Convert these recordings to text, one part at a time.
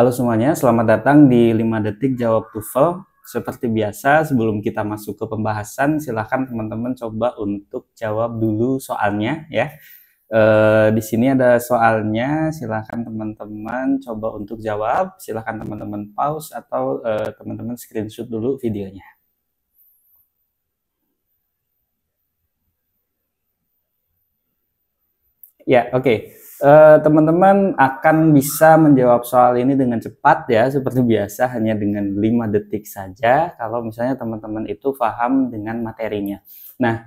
Halo semuanya, selamat datang di 5 detik jawab TOEFL. Seperti biasa, sebelum kita masuk ke pembahasan, silahkan teman-teman coba untuk jawab dulu soalnya ya. Di sini ada soalnya, silahkan teman-teman coba untuk jawab. Silahkan teman-teman pause atau teman-teman screenshot dulu videonya. Ya, oke. Teman-teman akan bisa menjawab soal ini dengan cepat ya, seperti biasa hanya dengan 5 detik saja kalau misalnya teman-teman itu paham dengan materinya. Nah,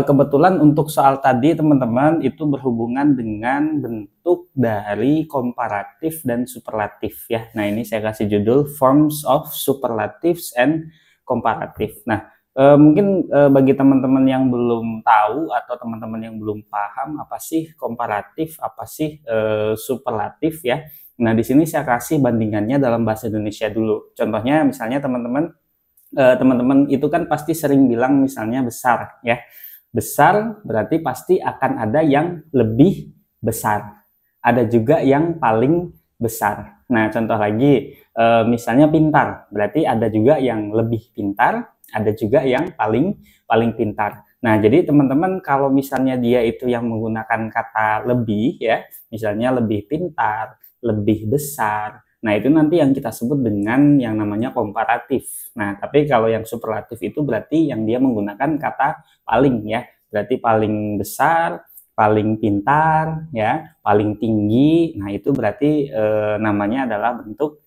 kebetulan untuk soal tadi teman-teman itu berhubungan dengan bentuk dari komparatif dan superlatif ya. Nah, ini saya kasih judul Forms of Superlatives and Comparative. Nah, mungkin bagi teman-teman yang belum tahu atau teman-teman yang belum paham apa sih komparatif, apa sih superlatif ya. Nah, di sini saya kasih bandingannya dalam bahasa Indonesia dulu. Contohnya misalnya teman-teman itu kan pasti sering bilang misalnya besar ya. Besar berarti pasti akan ada yang lebih besar. Ada juga yang paling besar. Nah, contoh lagi misalnya pintar, berarti ada juga yang lebih pintar, ada juga yang paling pintar. Nah, jadi teman-teman kalau misalnya dia itu yang menggunakan kata lebih ya, misalnya lebih pintar, lebih besar. Nah, itu nanti yang kita sebut dengan yang namanya komparatif. Nah, tapi kalau yang superlatif itu berarti yang dia menggunakan kata paling ya. Berarti paling besar, paling pintar ya, paling tinggi. Nah, itu berarti namanya adalah bentuk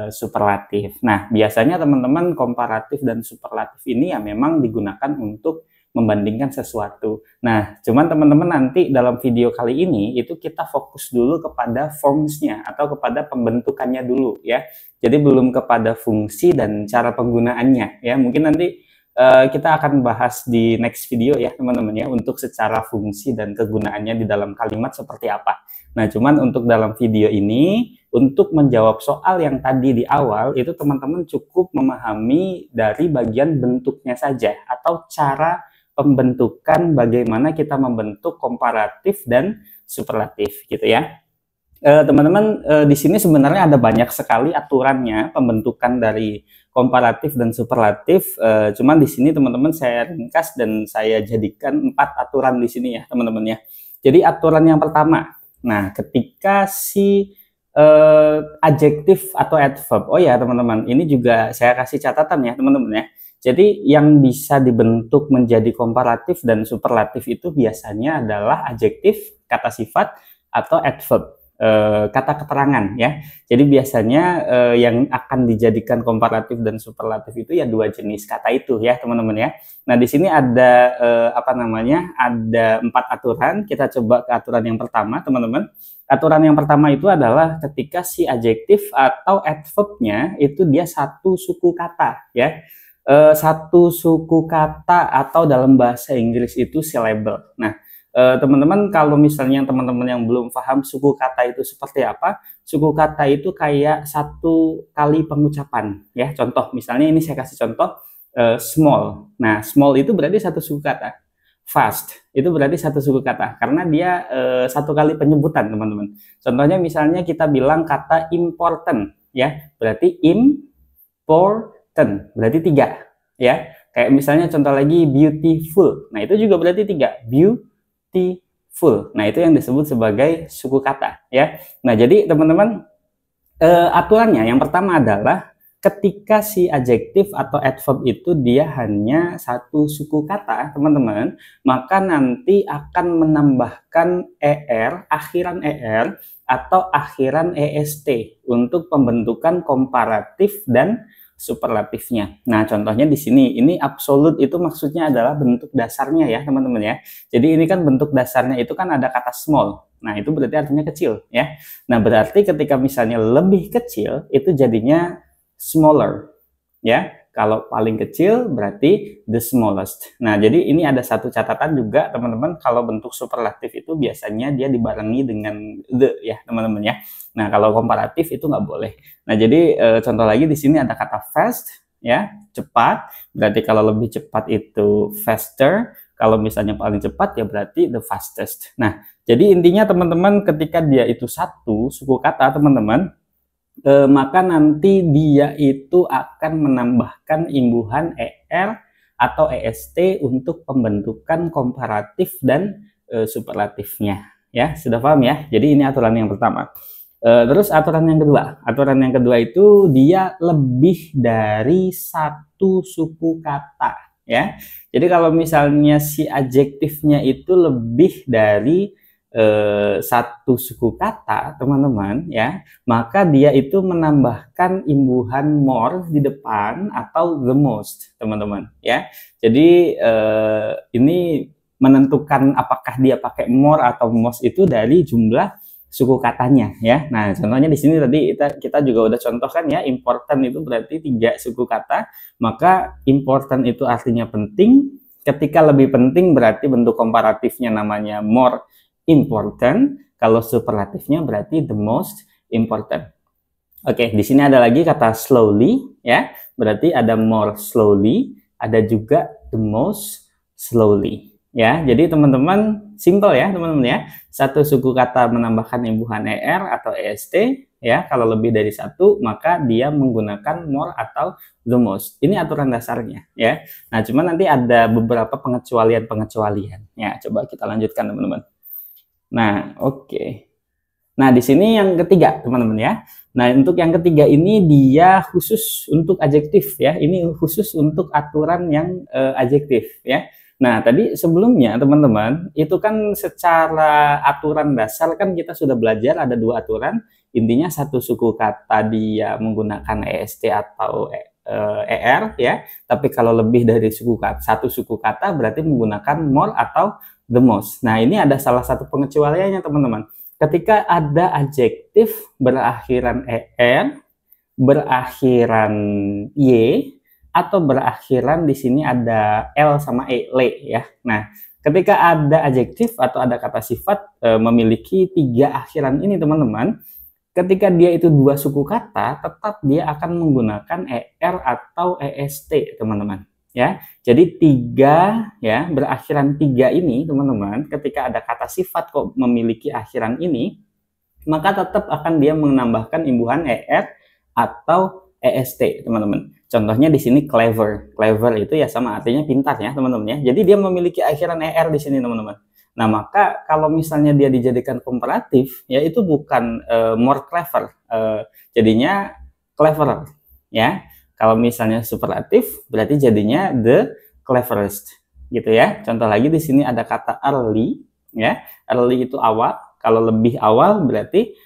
superlatif. Nah, biasanya teman-teman komparatif dan superlatif ini ya memang digunakan untuk membandingkan sesuatu. Nah, cuman teman-teman nanti dalam video kali ini itu kita fokus dulu kepada formsnya atau kepada pembentukannya dulu ya. Jadi belum kepada fungsi dan cara penggunaannya ya. Mungkin nanti kita akan bahas di next video ya teman-teman ya untuk secara fungsi dan kegunaannya di dalam kalimat seperti apa. Nah, cuman untuk dalam video ini untuk menjawab soal yang tadi di awal itu teman-teman cukup memahami dari bagian bentuknya saja atau cara pembentukan bagaimana kita membentuk komparatif dan superlatif gitu ya. Teman-teman di sini sebenarnya ada banyak sekali aturannya pembentukan dari komparatif dan superlatif. Cuman di sini teman-teman saya ringkas dan saya jadikan 4 aturan di sini ya teman-teman ya. Jadi aturan yang pertama, nah ketika si adjektif atau adverb, oh ya teman-teman, ini juga saya kasih catatan ya teman-teman ya. Jadi yang bisa dibentuk menjadi komparatif dan superlatif itu biasanya adalah adjektif, kata sifat, atau adverb, kata keterangan ya. Jadi biasanya yang akan dijadikan komparatif dan superlatif itu ya 2 jenis kata itu ya teman-teman ya. Nah, di sini ada ada 4 aturan. Kita coba ke aturan yang pertama teman-teman. Aturan yang pertama itu adalah ketika si adjektif atau adverbnya itu dia satu suku kata ya. Satu suku kata atau dalam bahasa Inggris itu syllable. Nah, teman-teman kalau misalnya teman-teman yang belum paham suku kata itu seperti apa, suku kata itu kayak satu kali pengucapan ya. Contoh misalnya ini saya kasih contoh small. Nah, small itu berarti satu suku kata. Fast itu berarti satu suku kata karena dia satu kali penyebutan teman-teman. Contohnya misalnya kita bilang kata important ya, berarti important berarti 3 ya. Kayak misalnya contoh lagi beautiful. Nah, itu juga berarti 3. Beautiful. Nah, itu yang disebut sebagai suku kata ya. Nah, jadi teman-teman aturannya yang pertama adalah ketika si adjektif atau adverb itu dia hanya satu suku kata, teman-teman, maka nanti akan menambahkan akhiran atau akhiran est untuk pembentukan komparatif dan superlatifnya. Nah, contohnya di sini, ini absolut itu maksudnya adalah bentuk dasarnya ya, teman-teman ya. Jadi ini kan bentuk dasarnya itu kan ada kata small. Nah, itu berarti artinya kecil ya. Nah, berarti ketika misalnya lebih kecil itu jadinya smaller ya. Kalau paling kecil berarti the smallest. Nah, jadi ini ada satu catatan juga teman-teman, kalau bentuk superlatif itu biasanya dia dibarengi dengan the ya teman-teman ya. Nah, kalau komparatif itu nggak boleh. Nah, jadi contoh lagi di sini ada kata fast ya, cepat. Berarti kalau lebih cepat itu faster. Kalau misalnya paling cepat ya berarti the fastest. Nah, jadi intinya teman-teman ketika dia itu satu suku kata teman-teman, maka nanti dia itu akan menambahkan imbuhan ER atau EST untuk pembentukan komparatif dan superlatifnya. Ya, sudah paham ya? Jadi ini aturan yang pertama. Terus aturan yang kedua. Aturan yang kedua itu dia lebih dari satu suku kata. Ya, jadi kalau misalnya si adjektifnya itu lebih dari satu suku kata, teman-teman, ya, maka dia itu menambahkan imbuhan more di depan atau the most, teman-teman, ya. Jadi ini menentukan apakah dia pakai more atau most itu dari jumlah suku katanya, ya. Nah, contohnya di sini tadi kita juga udah contohkan ya, important itu berarti 3 suku kata, maka important itu artinya penting. Ketika lebih penting berarti bentuk komparatifnya namanya more important, kalau superlatifnya berarti the most important. Oke, di sini ada lagi kata slowly, ya, berarti ada more slowly, ada juga the most slowly, ya. Jadi teman-teman simple ya, teman-teman ya. Satu suku kata menambahkan imbuhan er atau est, ya. Kalau lebih dari satu, maka dia menggunakan more atau the most. Ini aturan dasarnya, ya. Nah, cuma nanti ada beberapa pengecualian-pengecualian. Ya, coba kita lanjutkan, teman-teman. Nah, oke. Nah, di sini yang ketiga, teman-teman ya. Nah, untuk yang ketiga ini dia khusus untuk adjektif ya. Ini khusus untuk aturan yang adjektif ya. Nah, tadi sebelumnya teman-teman, itu kan secara aturan dasar kan kita sudah belajar ada 2 aturan. Intinya satu suku kata dia menggunakan est atau er ya. Tapi kalau lebih dari satu suku kata berarti menggunakan more atau the most. Nah, ini ada salah satu pengecualiannya, teman-teman. Ketika ada adjektif berakhiran er, berakhiran y, atau berakhiran di sini ada l sama le ya. Nah, ketika ada adjektif atau ada kata sifat memiliki 3 akhiran ini, teman-teman, ketika dia itu 2 suku kata, tetap dia akan menggunakan er atau est, teman-teman. Ya, jadi 3 ya, berakhiran 3 ini, teman-teman, ketika ada kata sifat kok memiliki akhiran ini, maka tetap akan dia menambahkan imbuhan er atau est, teman-teman. Contohnya di sini clever. Clever itu ya sama artinya pintar ya, teman-teman ya. Jadi dia memiliki akhiran er di sini, teman-teman. Nah, maka kalau misalnya dia dijadikan komparatif, ya itu bukan more clever, jadinya cleverer ya. Kalau misalnya superlatif berarti jadinya the cleverest gitu ya. Contoh lagi di sini ada kata early ya. Early itu awal, kalau lebih awal berarti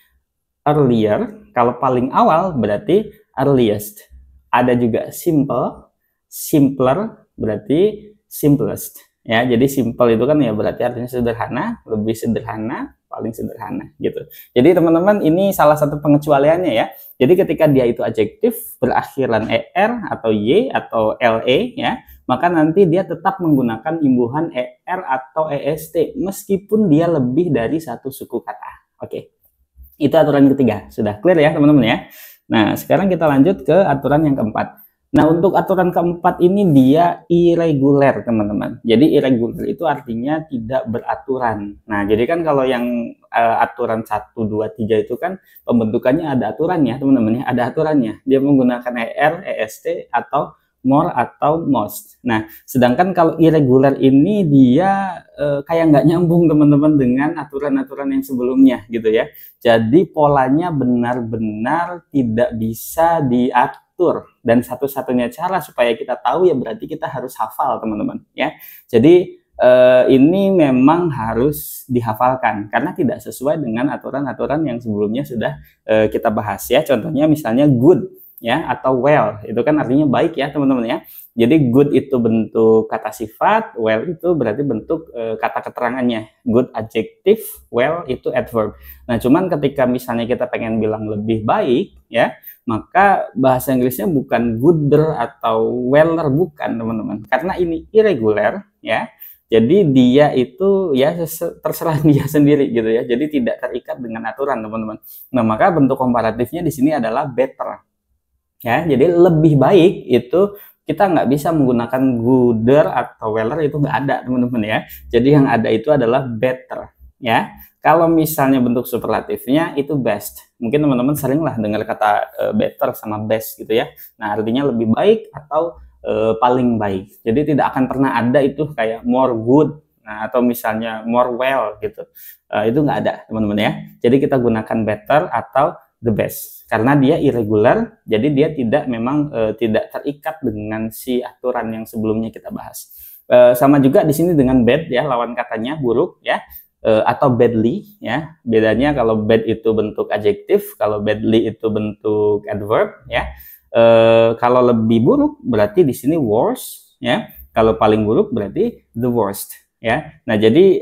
earlier, kalau paling awal berarti earliest. Ada juga simple, simpler berarti simplest ya. Jadi simple itu kan ya berarti artinya sederhana, lebih sederhana, paling sederhana gitu. Jadi teman-teman ini salah satu pengecualiannya ya. Jadi ketika dia itu adjektif berakhiran er atau y atau le ya, maka nanti dia tetap menggunakan imbuhan er atau est meskipun dia lebih dari satu suku kata. Oke. Itu aturan ketiga. Sudah clear ya, teman-teman ya. Nah, sekarang kita lanjut ke aturan yang keempat. Nah, untuk aturan keempat ini dia irregular, teman-teman. Jadi irregular itu artinya tidak beraturan. Nah, jadi kan kalau yang aturan 1, 2, 3 itu kan pembentukannya ada aturannya, teman-teman ya. Ada aturannya. Dia menggunakan er, est, atau more atau most. Nah, sedangkan kalau irregular ini dia kayak nggak nyambung, teman-teman, dengan aturan-aturan yang sebelumnya gitu ya. Jadi polanya benar-benar tidak bisa diatur, dan satu-satunya cara supaya kita tahu ya berarti kita harus hafal, teman-teman ya. Jadi ini memang harus dihafalkan karena tidak sesuai dengan aturan-aturan yang sebelumnya sudah kita bahas ya. Contohnya misalnya good ya atau well, itu kan artinya baik ya, teman-teman ya. Jadi good itu bentuk kata sifat, well itu berarti bentuk kata keterangannya. Good adjective, well itu adverb. Nah, cuman ketika misalnya kita pengen bilang lebih baik ya, maka bahasa Inggrisnya bukan gooder atau weller, bukan, teman-teman. Karena ini irregular ya. Jadi dia itu ya terserah dia sendiri gitu ya. Jadi tidak terikat dengan aturan, teman-teman. Nah, maka bentuk komparatifnya di sini adalah better. Ya, jadi lebih baik itu kita nggak bisa menggunakan gooder atau weller, itu nggak ada, teman-teman ya. Jadi yang ada itu adalah better ya. Kalau misalnya bentuk superlatifnya itu best. Mungkin teman-teman sering lah dengar kata better sama best gitu ya. Nah, artinya lebih baik atau paling baik. Jadi tidak akan pernah ada itu kayak more good, nah, atau misalnya more well gitu. Itu nggak ada teman-teman ya. Jadi kita gunakan better atau the best karena dia irregular, jadi dia tidak memang tidak terikat dengan si aturan yang sebelumnya kita bahas. Sama juga di sini dengan bad ya, lawan katanya buruk ya, atau badly ya. Bedanya kalau bad itu bentuk adjektif, kalau badly itu bentuk adverb ya. Kalau lebih buruk berarti di sini worse ya. Kalau paling buruk berarti the worst ya. Nah, jadi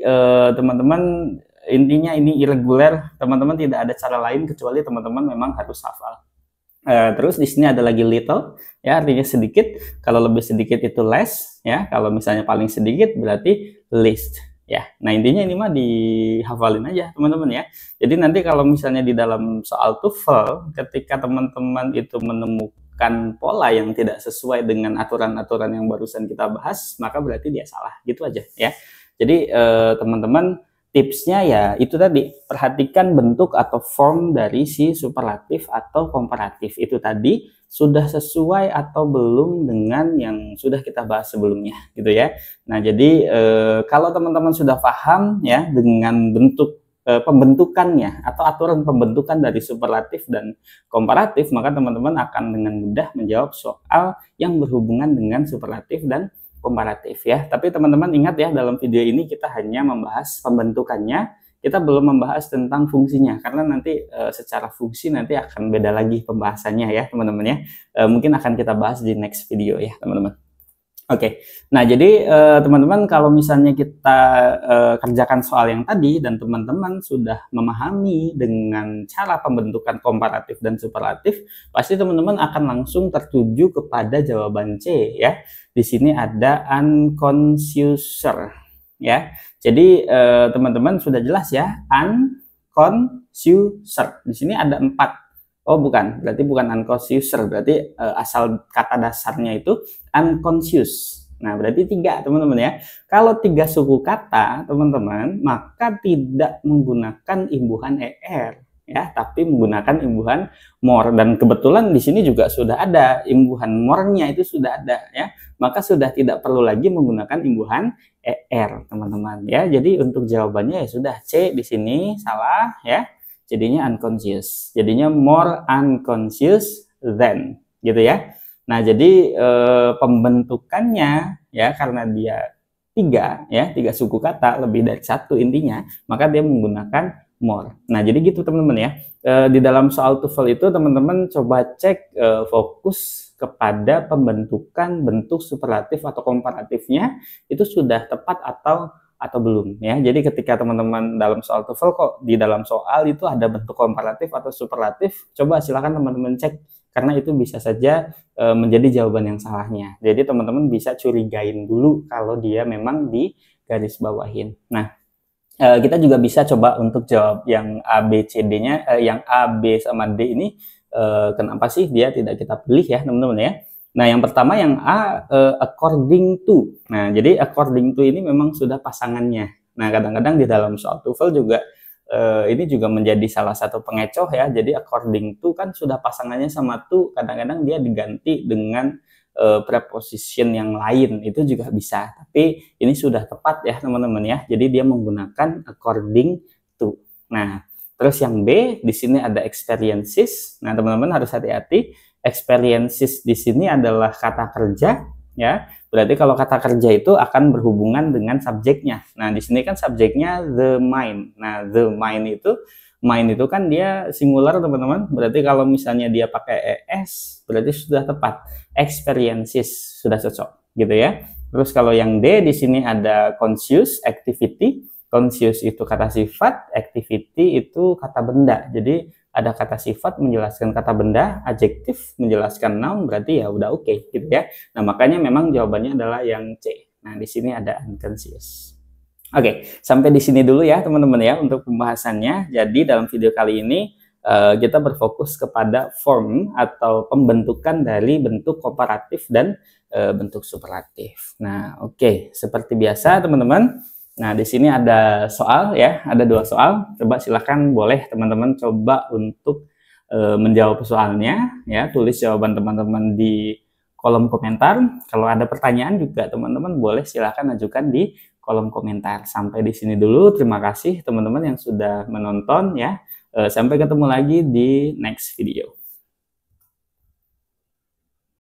teman-teman intinya ini irregular, teman-teman tidak ada cara lain kecuali teman-teman memang harus hafal. Terus di sini ada lagi little ya, artinya sedikit. Kalau lebih sedikit itu less ya. Kalau misalnya paling sedikit berarti least ya. Nah, intinya ini mah dihafalin aja teman-teman ya. Jadi nanti kalau misalnya di dalam soal TOEFL ketika teman-teman itu menemukan pola yang tidak sesuai dengan aturan-aturan yang barusan kita bahas, maka berarti dia salah. Gitu aja ya. Jadi teman-teman, tipsnya ya itu tadi, perhatikan bentuk atau form dari si superlatif atau komparatif itu tadi sudah sesuai atau belum dengan yang sudah kita bahas sebelumnya gitu ya. Nah, jadi kalau teman-teman sudah paham ya dengan bentuk pembentukannya atau aturan pembentukan dari superlatif dan komparatif, maka teman-teman akan dengan mudah menjawab soal yang berhubungan dengan superlatif dan komparatif ya. Tapi teman-teman ingat ya, dalam video ini kita hanya membahas pembentukannya, kita belum membahas tentang fungsinya karena nanti secara fungsi nanti akan beda lagi pembahasannya ya teman-teman ya. Mungkin akan kita bahas di next video ya teman-teman. Oke, nah jadi teman-teman kalau misalnya kita kerjakan soal yang tadi dan teman-teman sudah memahami dengan cara pembentukan komparatif dan superlatif, pasti teman-teman akan langsung tertuju kepada jawaban C ya. Di sini ada unconsciouser ya. Jadi teman-teman sudah jelas ya, unconsciouser. Di sini ada 4. Oh bukan, berarti bukan unconsciouser, berarti asal kata dasarnya itu unconscious. Nah berarti 3 teman-teman ya. Kalau 3 suku kata teman-teman, maka tidak menggunakan imbuhan er ya, tapi menggunakan imbuhan more. Dan kebetulan di sini juga sudah ada imbuhan more-nya, itu sudah ada ya. Maka sudah tidak perlu lagi menggunakan imbuhan er teman-teman ya. Jadi untuk jawabannya ya sudah C di sini salah ya. Jadinya unconscious, jadinya more unconscious than gitu ya. Nah jadi pembentukannya ya, karena dia 3 ya, 3 suku kata lebih dari 1 intinya, maka dia menggunakan more. Nah jadi gitu teman-teman ya. Di dalam soal TOEFL itu teman-teman coba cek fokus kepada pembentukan bentuk superlatif atau komparatifnya itu sudah tepat atau belum ya. Jadi ketika teman-teman dalam soal TOEFL kok di dalam soal itu ada bentuk komparatif atau superlatif, coba silakan teman-teman cek karena itu bisa saja menjadi jawaban yang salahnya. Jadi teman-teman bisa curigain dulu kalau dia memang di garis bawahin. Nah, kita juga bisa coba untuk jawab yang A, B, C, D-nya, yang A, B sama D ini kenapa sih dia tidak kita pilih ya teman-teman ya. Nah, yang pertama yang A, according to. Nah, jadi according to ini memang sudah pasangannya. Nah, kadang-kadang di dalam soal TOEFL juga ini juga menjadi salah satu pengecoh ya. Jadi according to kan sudah pasangannya sama to, kadang-kadang dia diganti dengan preposition yang lain, itu juga bisa. Tapi ini sudah tepat ya teman-teman ya. Jadi dia menggunakan according to. Nah, terus yang B di sini ada experiences. Nah, teman-teman harus hati-hati. Experiences di sini adalah kata kerja ya. Berarti kalau kata kerja itu akan berhubungan dengan subjeknya. Nah, di sini kan subjeknya the mind. Nah, the mind itu kan dia singular teman-teman. Berarti kalau misalnya dia pakai es berarti sudah tepat. Experiences sudah cocok gitu ya. Terus kalau yang D di sini ada conscious activity. Conscious itu kata sifat, activity itu kata benda. Jadi ada kata sifat menjelaskan kata benda, adjektif menjelaskan noun, berarti ya udah oke gitu ya. Nah, makanya memang jawabannya adalah yang C. Nah, di sini ada unconscious. Oke, sampai di sini dulu ya teman-teman ya untuk pembahasannya. Jadi dalam video kali ini kita berfokus kepada form atau pembentukan dari bentuk komparatif dan bentuk superlatif. Nah, oke, seperti biasa teman-teman, Nah, di sini ada soal ya, ada 2 soal. Coba silakan boleh teman-teman coba untuk menjawab soalnya ya, tulis jawaban teman-teman di kolom komentar. Kalau ada pertanyaan juga teman-teman boleh silakan ajukan di kolom komentar. Sampai di sini dulu. Terima kasih teman-teman yang sudah menonton ya. Sampai ketemu lagi di next video.